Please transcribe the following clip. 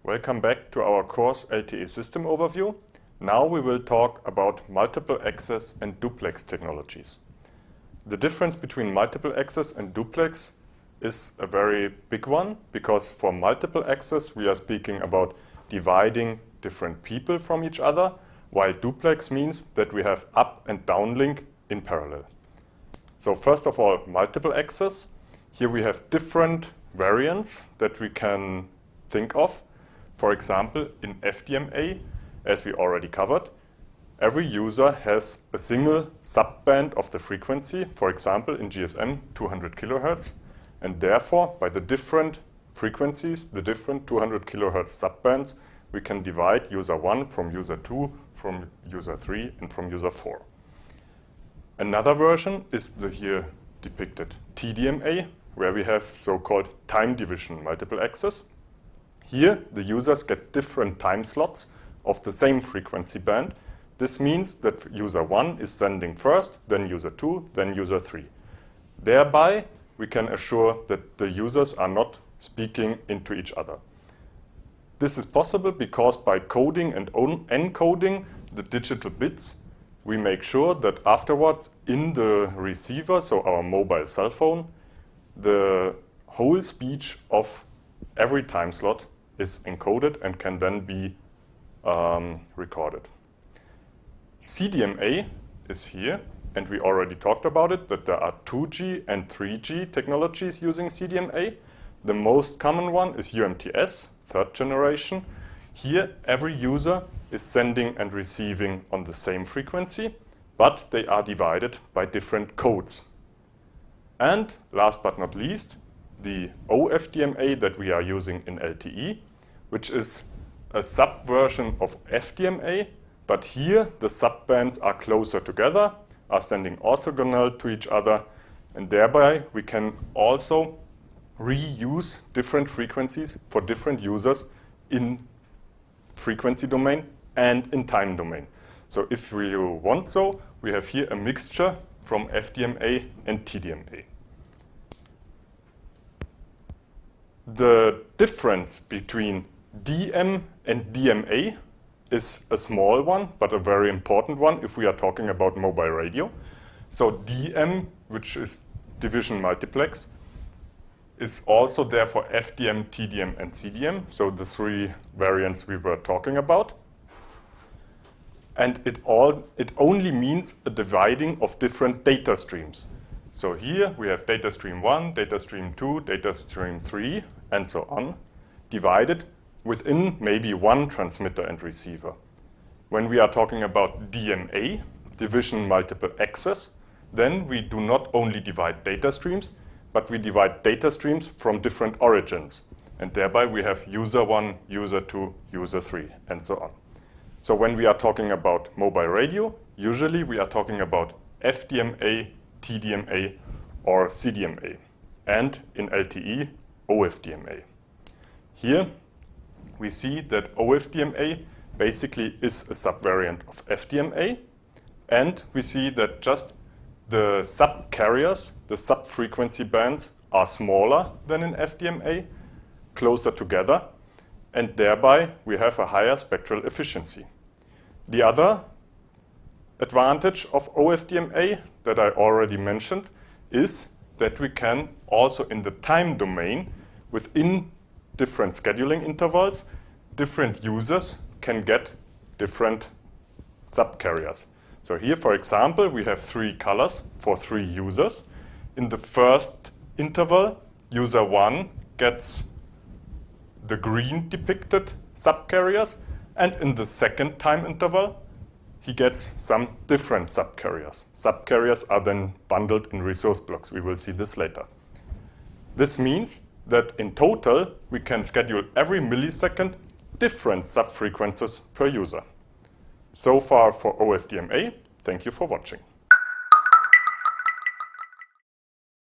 Welcome back to our course LTE System Overview. Now we will talk about multiple access and duplex technologies. The difference between multiple access and duplex is a very big one, because for multiple access we are speaking about dividing different people from each other, while duplex means that we have up and down link in parallel. So first of all, multiple access. Here we have different variants that we can think of. For example, in FDMA, as we already covered, every user has a single subband of the frequency, for example, in GSM 200 kHz, and therefore, by the different frequencies, the different 200 kHz subbands, we can divide user 1 from user 2, from user 3, and from user 4. Another version is the here depicted TDMA, where we have so-called time division multiple access. Here, the users get different time slots of the same frequency band. This means that user 1 is sending first, then user 2, then user 3. Thereby, we can assure that the users are not speaking into each other. This is possible because by coding and encoding the digital bits, we make sure that afterwards in the receiver, so our mobile cell phone, the whole speech of every time slot is encoded and can then be recorded. CDMA is here, and we already talked about it, that there are 2G and 3G technologies using CDMA. The most common one is UMTS, third generation. Here, every user is sending and receiving on the same frequency, but they are divided by different codes. And last but not least, the OFDMA that we are using in LTE, which is a subversion of FDMA, but here the subbands are closer together, are standing orthogonal to each other, and thereby we can also reuse different frequencies for different users in frequency domain and in time domain. So if you want so, we have here a mixture from FDMA and TDMA. The difference between DM and DMA is a small one, but a very important one if we are talking about mobile radio. So DM, which is division multiplex, is also there for FDM, TDM, and CDM, so the three variants we were talking about. And it only means a dividing of different data streams. So here we have data stream 1, data stream 2, data stream 3, and so on, divided within maybe one transmitter and receiver. When we are talking about DMA, division multiple access, then we do not only divide data streams, but we divide data streams from different origins. And thereby we have user 1, user 2, user 3, and so on. So when we are talking about mobile radio, usually we are talking about FDMA, TDMA, or CDMA, and in LTE, OFDMA. Here we see that OFDMA basically is a subvariant of FDMA, and we see that just the sub-carriers, the sub-frequency bands, are smaller than in FDMA, closer together, and thereby we have a higher spectral efficiency. The other advantage of OFDMA that I already mentioned is that we can also in the time domain, within different scheduling intervals, different users can get different subcarriers. So here, for example, we have 3 colors for 3 users. In the first interval, user 1 gets the green depicted subcarriers, and in the second time interval, he gets some different subcarriers. Subcarriers are then bundled in resource blocks. We will see this later. This means that in total, we can schedule every millisecond different subfrequencies per user. So far for OFDMA. Thank you for watching.